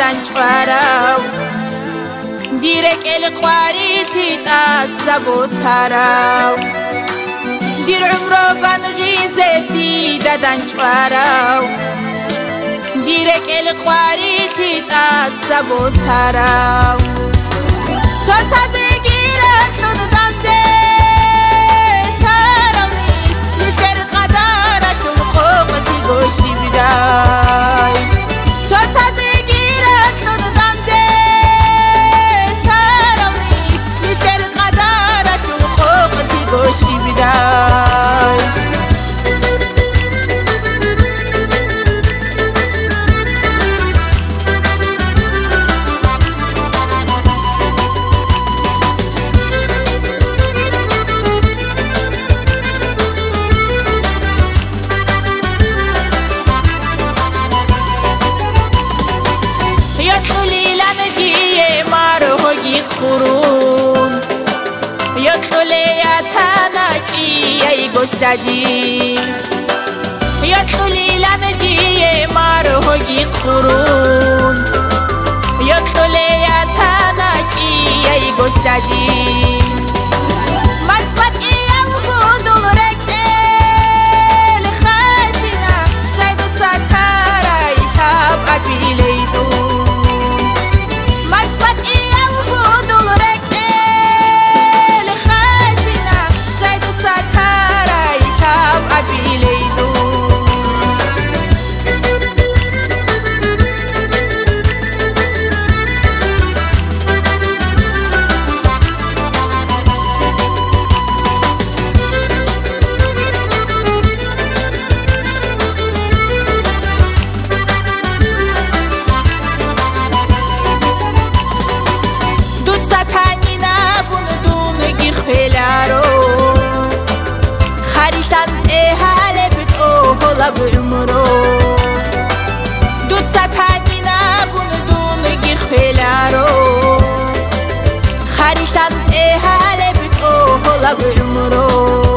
danchwaraw direk el qwariti tasabo saraw dir umro gan gizeti danchwaraw direk el qwariti tasabo saraw sotaze girat nudande sharawni yiter qadarat khoqti goshi biday sotaze girat nudande sharawni yiter qadarat khoqti goshi biday قرون يدخل يتناكي يغشدي يدخل لمدي مارهوغي قرون يدخل يتناكي يغشدي مسبت يوهود الرجال خاسنا شايد ساتارا يشاب أبيليدو بعمرو دوت ستانينا بندون جخلارو خريطان اهالي بتقول بعمرو